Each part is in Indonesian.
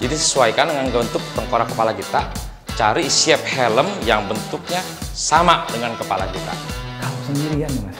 Jadi sesuaikan dengan bentuk tengkorak kepala kita, cari shape helm yang bentuknya sama dengan kepala kita. Kalau sendirian nih Mas,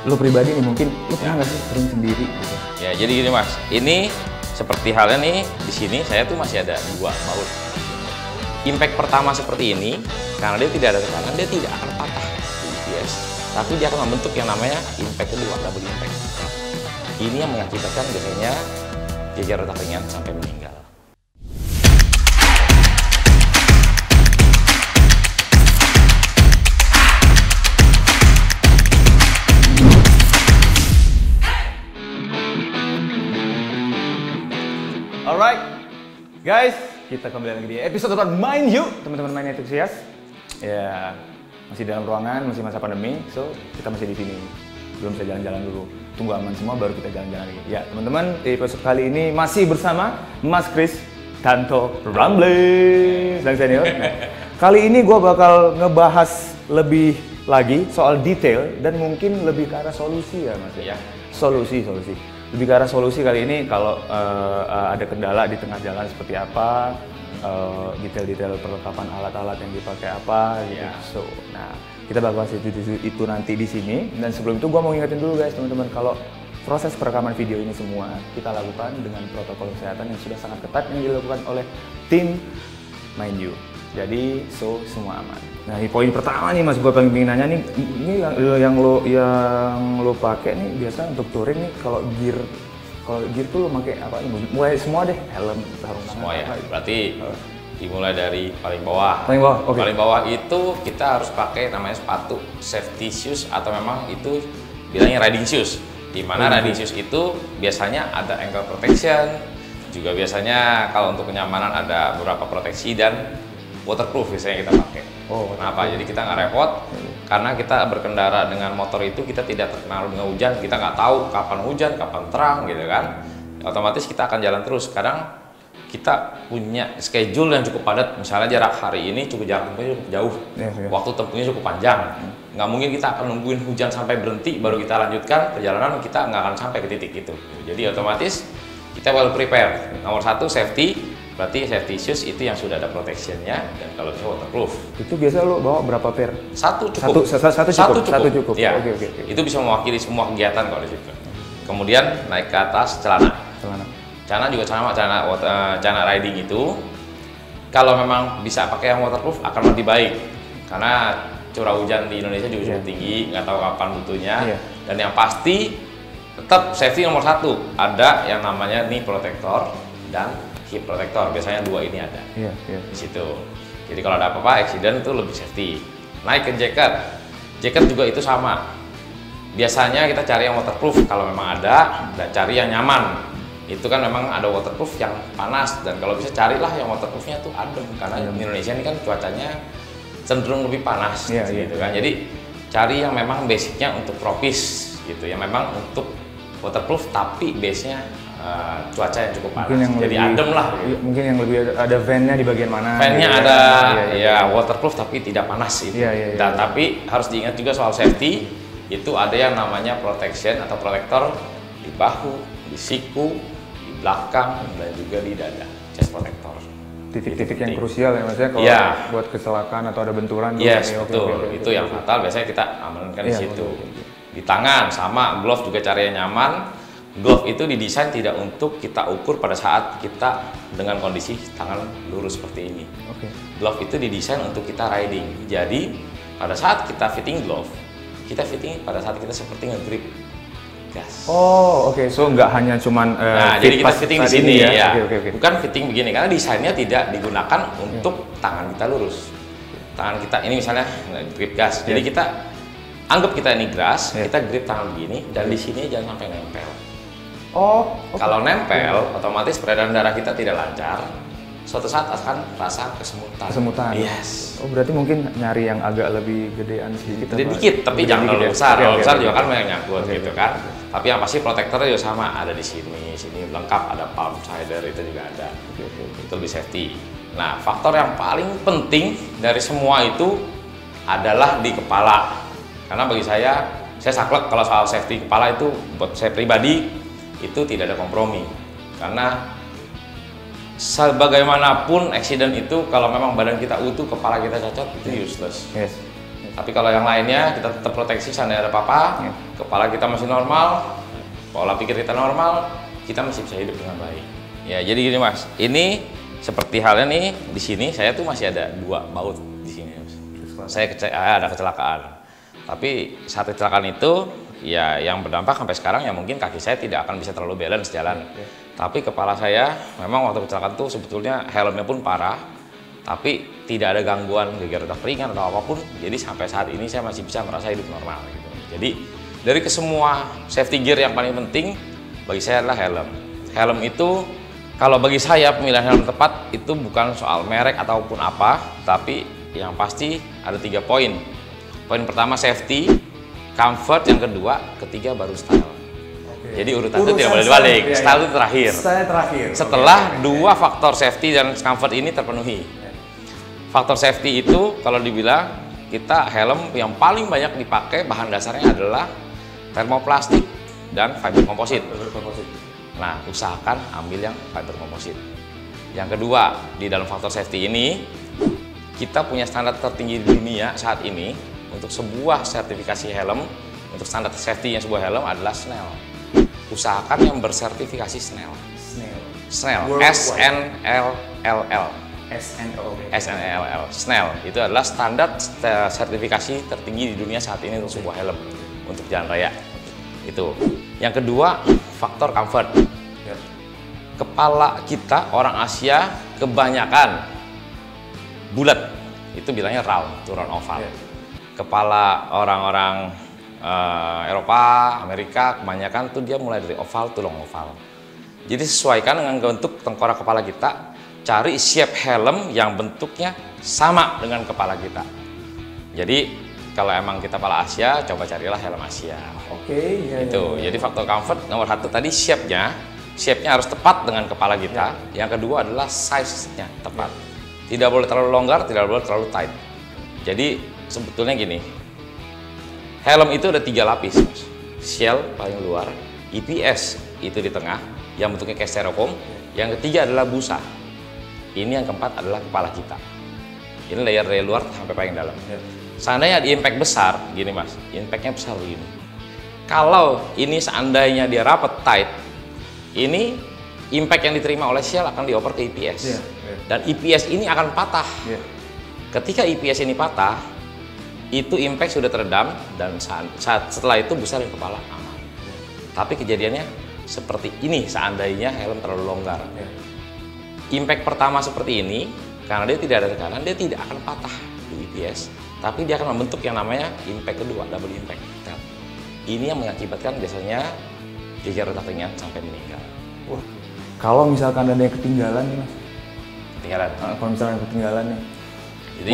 lo pribadi nih mungkin, lo pernah nggak sih sering sendiri gitu? Ya, jadi gini Mas, ini seperti halnya nih, di sini saya tuh masih ada 2 baut. Impact pertama seperti ini, karena dia tidak ada tekanan, dia tidak akan patah. Yes. Tapi dia akan membentuk yang namanya impact kedua, double impact. Ini yang mengakibatkan biasanya jajar retak ringan sampai meninggal. Alright, guys, kita kembali lagi di episode depan Mind You, teman-teman Mind Enthusiast. Ya, masih dalam ruangan, masih masa pandemi, so kita masih di sini. Belum bisa jalan-jalan dulu. Tunggu aman semua, baru kita jalan-jalan lagi. Ya, teman-teman, di episode kali ini masih bersama Mas Chris Tanto Ramblings dan senior. Nah, kali ini gue bakal ngebahas lebih lagi soal detail dan mungkin lebih ke arah solusi ya, Mas. Ya. Solusi. Lebih ke arah solusi kali ini kalau ada kendala di tengah jalan seperti apa, detail-detail perlengkapan alat-alat yang dipakai apa gitu. Yeah. So, nah kita bakal bahas itu nanti di sini. Dan sebelum itu gue mau ingetin dulu guys teman-teman, kalau proses perekaman video ini semua kita lakukan dengan protokol kesehatan yang sudah sangat ketat yang dilakukan oleh tim Mind You. Jadi semua aman. Nah, poin pertama nih Mas, gue paling ingin nanya nih, ini yang lo pakai nih biasa untuk touring nih, kalau gear tuh lo pakai apa? Mulai semua deh, helm, sarung tangan. Semua ya. Berarti dimulai dari paling bawah. Paling bawah, oke. Paling bawah itu kita harus pakai namanya sepatu safety shoes atau memang itu bilangnya riding shoes. Di mana riding shoes itu biasanya ada ankle protection, juga biasanya kalau untuk kenyamanan ada beberapa proteksi dan waterproof biasanya kita pakai. Kenapa? Jadi kita nggak repot karena kita berkendara dengan motor itu kita tidak terpengaruh dengan hujan, kita nggak tahu kapan hujan, kapan terang gitu kan. Otomatis kita akan jalan terus. Kadang kita punya schedule yang cukup padat, misalnya jarak hari ini jarak tempuhnya cukup jauh, waktu tempuhnya cukup panjang. Nggak mungkin kita akan nungguin hujan sampai berhenti baru kita lanjutkan perjalanan, kita nggak akan sampai ke titik itu. Jadi otomatis kita well prepare. Nomor 1 safety. Berarti safety shoes itu yang sudah ada protectionnya dan kalau bisa waterproof. Itu biasa lo bawa berapa pair? Satu cukup. Satu cukup. Ya. Oke. Itu bisa mewakili semua kegiatan kalau di situ. Kemudian naik ke atas celana. Celana juga sama, celana riding itu kalau memang bisa pakai yang waterproof akan lebih baik karena curah hujan di Indonesia juga cukup tinggi, nggak tahu kapan butuhnya. Dan yang pasti tetap safety nomor 1, ada yang namanya knee protector dan hip protector, biasanya 2 ini ada di situ. Jadi kalau ada apa-apa accident itu lebih safety. Naik ke jacket juga itu sama. Biasanya kita cari yang waterproof kalau memang ada, dan cari yang nyaman. Itu kan memang ada waterproof yang panas, dan kalau bisa carilah yang waterproofnya tuh adem karena di Indonesia ini kan cuacanya cenderung lebih panas gitu kan. Jadi cari yang memang basicnya untuk tropis gitu, yang memang untuk waterproof tapi base-nya cuaca yang cukup panas, jadi adem lah. Gitu. Mungkin yang lebih ada fan-nya di bagian mana? Fan-nya gitu, ada, waterproof tapi tidak panas itu. Dan tapi harus diingat juga soal safety, itu ada yang namanya protection atau protektor di bahu, di siku, di belakang, dan juga di dada, chest protector. Titik-titik yang krusial ya Mas ya, kalau buat kecelakaan atau ada benturan. Yes, betul. Itu yang fatal biasanya kita amankan di situ. Di tangan sama, glove juga cari yang nyaman. Glove itu didesain tidak untuk kita ukur pada saat kita dengan kondisi tangan lurus seperti ini. Glove itu didesain untuk kita riding. Jadi pada saat kita fitting glove, kita fitting pada saat kita seperti nge-grip gas. So nggak hanya cuman jadi kita fitting di sini ya. Okay. Bukan fitting begini karena desainnya tidak digunakan untuk tangan kita lurus. Tangan kita ini misalnya grip gas. Jadi kita anggap kita ini gas, kita grip tangan begini dan di sini jangan sampai nempel. Kalau nempel, otomatis peredaran darah kita tidak lancar. Suatu saat akan rasa kesemutan. Yes. Berarti mungkin nyari yang agak lebih gedean sedikit. Dikit, tapi jangan terlalu besar. Kalau besar juga kan banyak nyangkut gitu kan. Tapi yang pasti protektornya juga sama, ada di sini lengkap, ada palm sider itu juga ada. Itu lebih safety. Nah, faktor yang paling penting dari semua itu adalah di kepala. Karena bagi saya saklek kalau soal safety kepala itu buat saya pribadi itu tidak ada kompromi karena sebagaimanapun accident itu kalau memang badan kita utuh, kepala kita cacat itu useless. Yes. Tapi kalau yang lainnya kita tetap proteksi, seandainya ada apa-apa, kepala kita masih normal, pola pikir kita normal, kita masih bisa hidup dengan baik. Ya, jadi gini Mas, ini seperti halnya nih di sini saya tuh masih ada 2 baut di sini. Mas. Saya ada kecelakaan. Tapi saat kecelakaan itu ya yang berdampak sampai sekarang ya mungkin kaki saya tidak akan bisa terlalu balance jalan. Tapi kepala saya memang waktu kecelakaan tuh sebetulnya helmnya pun parah, tapi tidak ada gangguan gegar otak ringan atau apapun. Jadi sampai saat ini saya masih bisa merasa hidup normal gitu. Jadi dari kesemua safety gear yang paling penting bagi saya adalah helm. Helm itu kalau bagi saya pemilihan helm tepat itu bukan soal merek ataupun apa, tapi yang pasti ada 3 poin. Poin pertama safety, comfort, yang kedua, ketiga baru style. Jadi urutannya tidak boleh dibalik, style itu terakhir. Style terakhir. Setelah 2 faktor safety dan comfort ini terpenuhi. Faktor safety itu kalau dibilang kita helm yang paling banyak dipakai bahan dasarnya adalah termoplastik dan fiber komposit. Nah, usahakan ambil yang fiber komposit. Yang kedua, di dalam faktor safety ini kita punya standar tertinggi di dunia saat ini untuk sebuah sertifikasi helm, untuk standar safety yang sebuah helm adalah Snell. Usahakan yang bersertifikasi Snell. Snell. S-N-L-L-L. Snell. Itu adalah standar sertifikasi tertinggi di dunia saat ini untuk sebuah helm untuk jalan raya. Itu. Yang kedua, faktor comfort. Kepala kita orang Asia kebanyakan bulat. Itu bilangnya round, turun oval. Kepala orang-orang Eropa, Amerika kebanyakan tuh dia mulai dari oval to long oval. Jadi sesuaikan dengan bentuk tengkorak kepala kita, cari shape helm yang bentuknya sama dengan kepala kita. Jadi kalau emang kita kepala Asia, coba carilah helm Asia. Oke, itu. Jadi faktor comfort nomor 1 tadi shape-nya harus tepat dengan kepala kita. Yang kedua adalah size-nya tepat. Tidak boleh terlalu longgar, tidak boleh terlalu tight. Jadi sebetulnya gini, helm itu ada 3 lapis, Mas. Shell paling luar, EPS itu di tengah, yang bentuknya kayak styrofoam. Yang ketiga adalah busa. Ini yang keempat adalah kepala kita. Ini layer dari luar sampai paling dalam. Seandainya di impact besar, gini Mas, impactnya besar begini. Kalau ini seandainya dia rapat tight, ini impact yang diterima oleh shell akan dioper ke EPS. Dan EPS ini akan patah. Ketika EPS ini patah, itu impact sudah teredam dan setelah itu busa dan kepala aman. Tapi kejadiannya seperti ini seandainya helm terlalu longgar. Impact pertama seperti ini, karena dia tidak ada tekanan, dia tidak akan patah di EPS, tapi dia akan membentuk yang namanya impact kedua, double impact. Ini yang mengakibatkan biasanya gegar otak ringan sampai meninggal. Wah, kalau misalkan ada yang ketinggalan nih Mas? Ketinggalan? Kalau misalkan ketinggalan nih, jadi,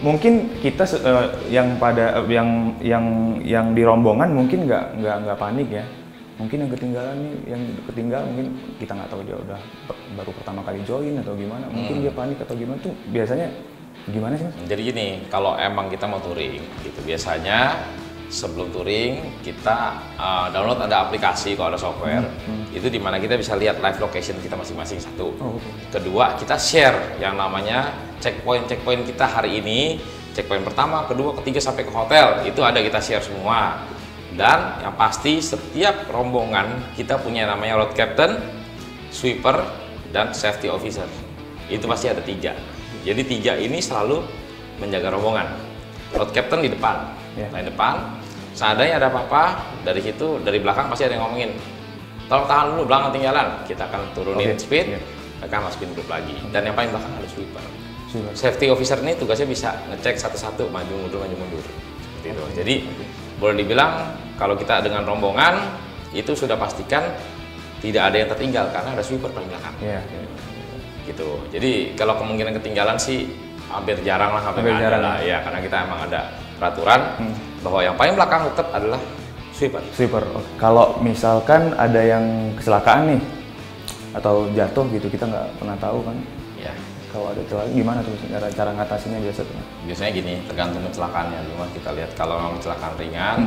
mungkin kita yang di rombongan mungkin nggak panik ya. Mungkin yang ketinggalan nih, yang ketinggalan mungkin kita nggak tahu dia udah baru pertama kali join atau gimana. Mungkin dia panik atau gimana tuh biasanya gimana sih Mas? Jadi gini, kalau emang kita mau touring gitu biasanya sebelum touring kita download ada aplikasi kalau ada software itu dimana kita bisa lihat live location kita masing-masing satu. Kedua kita share yang namanya checkpoint kita hari ini, checkpoint pertama, kedua, ketiga sampai ke hotel itu ada kita share semua. Dan yang pasti setiap rombongan kita punya namanya road captain, sweeper, dan safety officer. Itu pasti ada 3. Jadi 3 ini selalu menjaga rombongan. Road captain di depan, di depan. Seandainya ada apa-apa dari situ, dari belakang pasti ada yang ngomongin, tolong tahan dulu, belakang tinggalan. Kita akan turunin speed, mereka masukin grup lagi. Dan yang paling belakang ada sweeper. Safety officer ini tugasnya bisa ngecek satu-satu, maju mundur. Seperti itu. Jadi boleh dibilang kalau kita dengan rombongan itu sudah pastikan tidak ada yang tertinggal karena ada sweeper paling belakang. Gitu. Jadi kalau kemungkinan ketinggalan sih hampir jarang lah, hampir nggak ada lah ya, karena kita emang ada peraturan bahwa yang paling belakang tetap adalah sweeper. Kalau misalkan ada yang kecelakaan nih atau jatuh gitu, kita nggak pernah tahu kan. Kalau ada kecelakaan gimana tuh cara ngatasinnya biasa tuh? Biasanya gini, tergantung kecelakaannya. Cuma kita lihat kalau memang kecelakaan ringan,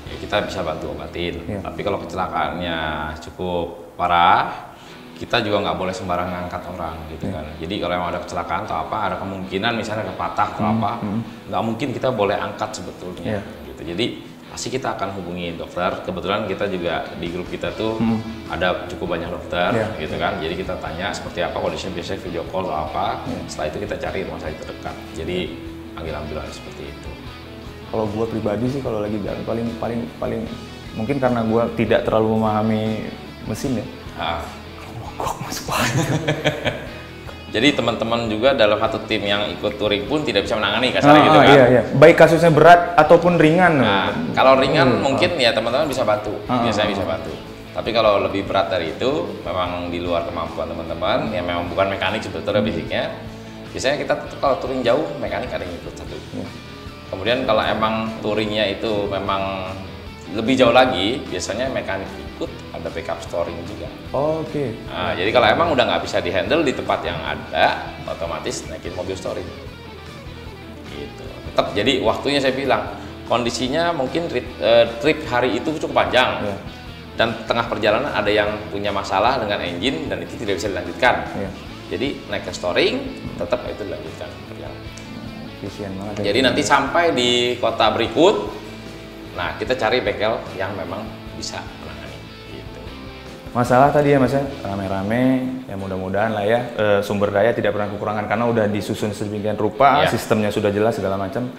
ya kita bisa bantu obatin. Tapi kalau kecelakaannya cukup parah, kita juga nggak boleh sembarang ngangkat orang gitu kan. Jadi kalau emang ada kecelakaan atau apa, ada kemungkinan misalnya ada patah atau apa, nggak mungkin kita boleh angkat sebetulnya. Gitu. Jadi pasti kita akan hubungi dokter. Kebetulan kita juga di grup kita tuh ada cukup banyak dokter gitu kan. Jadi kita tanya seperti apa kondisinya, biasanya video call atau apa. Setelah itu kita cari rumah sakit terdekat. Jadi panggil ambulans seperti itu. Kalau gue pribadi sih kalau lagi jalan paling mungkin karena gue tidak terlalu memahami mesin ya. Mogok masuk banget. Jadi teman-teman juga dalam satu tim yang ikut touring pun tidak bisa menangani kasarnya gitu kan. Iya. Baik kasusnya berat ataupun ringan. Nah, kalau ringan mungkin ya teman-teman bisa bantu. Biasanya bisa bantu. Tapi kalau lebih berat dari itu, memang di luar kemampuan teman-teman, yang memang bukan mekanik sebetulnya basicnya. Biasanya kita kalau touring jauh, mekanik ada yang ikut satu. Kemudian kalau emang touringnya itu memang lebih jauh lagi, biasanya mekanik ikut, ada backup storing juga. Oke. Nah, jadi kalau emang udah nggak bisa dihandle di tempat yang ada, otomatis naikin mobil storing. Gitu. Tetap jadi waktunya saya bilang, kondisinya mungkin trip hari itu cukup panjang. Dan tengah perjalanan ada yang punya masalah dengan engine dan itu tidak bisa dilanjutkan. Jadi naik ke storing, tetap itu dilanjutkan perjalanan. Jadi nanti sampai di kota berikut, nah kita cari bengkel yang memang bisa menangani. Gitu. Masalah tadi ya Mas, rame-rame, ya mudah-mudahan lah ya sumber daya tidak pernah kekurangan karena udah disusun sedemikian rupa, sistemnya sudah jelas segala macam.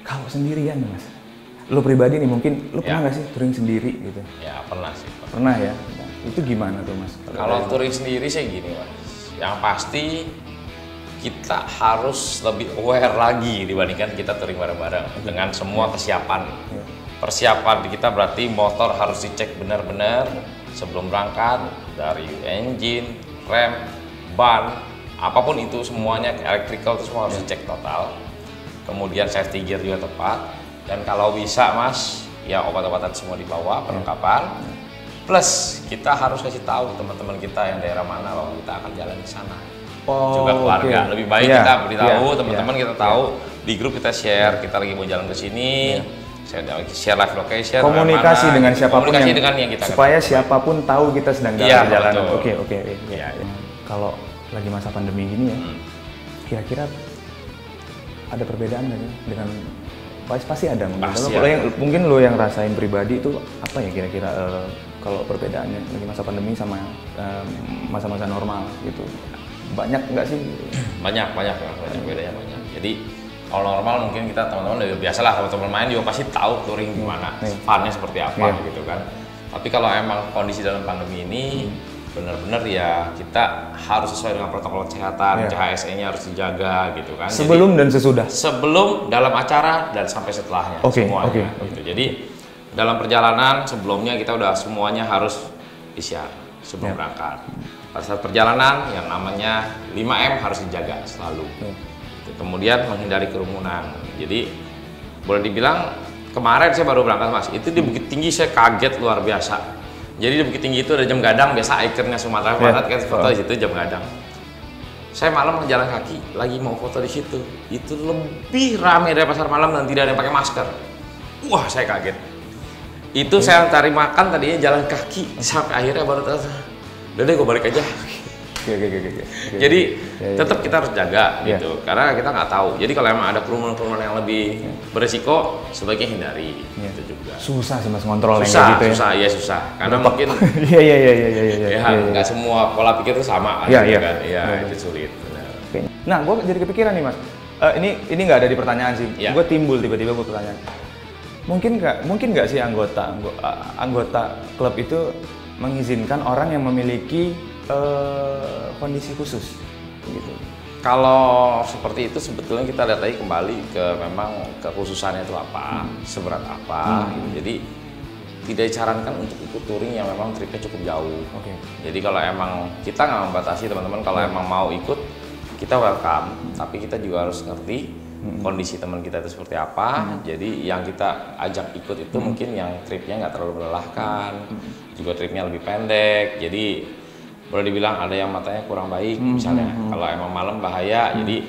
Kalau sendirian Mas, lo pribadi nih mungkin lo pernah nggak sih touring sendiri gitu? Ya pernah sih. Pernah ya. Nah, itu gimana tuh Mas? Kalau touring sendiri sih gini Mas, yang pasti kita harus lebih aware lagi dibandingkan kita touring bareng-bareng dengan semua kesiapan. Persiapan kita berarti motor harus dicek benar-benar sebelum berangkat, dari engine, rem, ban, apapun itu semuanya, electrical itu semua harus dicek total. Kemudian safety gear juga tepat. Dan kalau bisa Mas, ya obat-obatan semua dibawa, perlengkapan. Plus kita harus kasih tahu teman-teman kita yang daerah mana bahwa kita akan jalan ke sana. Juga keluarga. Lebih baik kita beritahu teman-teman, kita tahu di grup kita share, kita lagi mau jalan ke sini, share live location, komunikasi dengan siapapun yang kita supaya siapapun tahu kita sedang dalam perjalanan. Oke. Kalau lagi masa pandemi gini ya, kira-kira ada perbedaan nggak ya dengan pasti ada mungkin lo yang rasain pribadi itu apa ya kira-kira kalau perbedaannya lagi masa pandemi sama masa-masa normal gitu? Banyak nggak sih? Banyak bedanya banyak. Jadi kalau normal mungkin kita teman-teman udah biasa lah, teman-teman main juga pasti tahu touring gimana, funnya seperti apa gitu kan. Tapi kalau emang kondisi dalam pandemi ini benar-benar ya kita harus sesuai dengan protokol kesehatan, CHSE-nya harus dijaga gitu kan. Sebelum dan sesudah. Sebelum, dalam acara dan sampai setelahnya semuanya. Gitu. Jadi dalam perjalanan sebelumnya kita udah semuanya harus PCR sebelum berangkat. Pada saat perjalanan yang namanya 5M harus dijaga selalu. Kemudian menghindari kerumunan. Jadi boleh dibilang kemarin saya baru berangkat Mas, itu di Bukit Tinggi saya kaget luar biasa. Jadi di Bukit Tinggi itu ada jam gadang, biasa ikonnya Sumatera Barat kan foto di situ jam gadang. Saya malam jalan kaki, lagi mau foto di situ. Itu lebih ramai dari pasar malam dan tidak ada yang pakai masker. Wah, saya kaget. Itu saya cari makan tadinya jalan kaki sampai akhirnya baru tahu. Udah deh, gue balik aja. Jadi tetap kita harus jaga gitu, karena kita nggak tahu. Jadi kalau emang ada kerumunan-kerumunan yang lebih beresiko, sebaiknya hindari. Itu juga. Susah sih Mas ngontrol yang kayak gitu ya. Susah. Karena mungkin nggak semua pola pikir itu sama. Itu sulit. Nah, gue jadi kepikiran nih Mas. Ini nggak ada di pertanyaan sih. Gue timbul tiba-tiba gue pertanyaan. Mungkin nggak sih anggota klub itu mengizinkan orang yang memiliki kondisi khusus gitu? Kalau seperti itu sebetulnya kita lihat lagi kembali ke memang kekhususannya itu apa, seberat apa gitu. Jadi tidak disarankan untuk ikut touring yang memang tripnya cukup jauh. Jadi kalau emang kita nggak membatasi teman-teman, kalau emang mau ikut kita welcome, tapi kita juga harus ngerti kondisi teman kita itu seperti apa. Jadi yang kita ajak ikut itu mungkin yang tripnya nggak terlalu melelahkan, juga tripnya lebih pendek. Jadi boleh dibilang ada yang matanya kurang baik misalnya. Kalau emang malam bahaya, jadi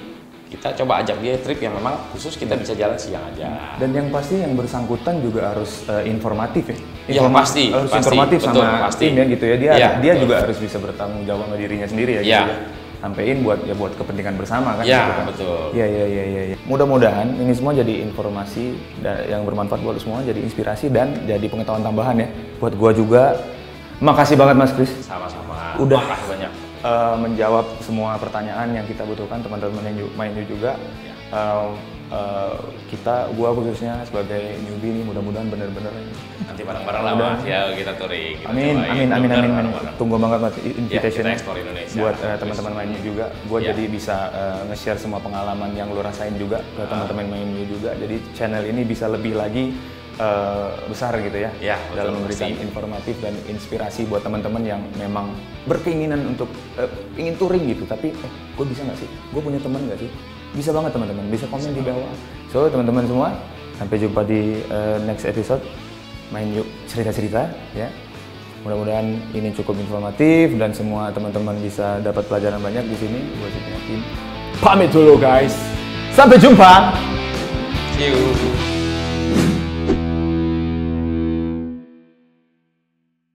kita coba ajak dia trip yang memang khusus kita bisa jalan siang aja. Dan yang pasti yang bersangkutan juga harus informatif ya. Yang pasti harus pasti, informatif betul, sama pasti. tim ya gitu ya. Dia betul. juga harus bisa bertanggung jawab sama dirinya sendiri ya. Iya. Gitu ya. Sampein buat kepentingan bersama kan. Iya, gitu kan? betul. Iya. Mudah-mudahan ini semua jadi informasi yang bermanfaat buat semua, jadi inspirasi dan jadi pengetahuan tambahan ya. Buat gua juga. Makasih banget Mas Kris. Sama-sama. Udah Makasih banyak. Menjawab semua pertanyaan yang kita butuhkan, teman-teman yang main juga. Gua khususnya sebagai newbie nih, mudah-mudahan bener-bener Nanti bareng-bareng lah Mas, ya kita touring. Kita amin. Tunggu banget Mas invitation Indonesia buat teman-teman mainnya juga. Gua Ya. jadi bisa nge-share semua pengalaman yang lu rasain juga ke teman-teman mainnya juga. Jadi channel ini bisa lebih lagi besar gitu ya, Ya, dalam betul, memberikan pasti. informatif dan inspirasi buat teman-teman yang memang berkeinginan untuk ingin touring gitu, tapi gue bisa nggak sih? Gue punya teman nggak sih? Bisa banget teman-teman, bisa komen di bawah. So teman-teman semua, sampai jumpa di next episode Main Yuk cerita-cerita ya. Mudah-mudahan ini cukup informatif dan semua teman-teman bisa dapat pelajaran banyak di sini. Gue Siti Hakim pamit dulu guys, sampai jumpa. See you.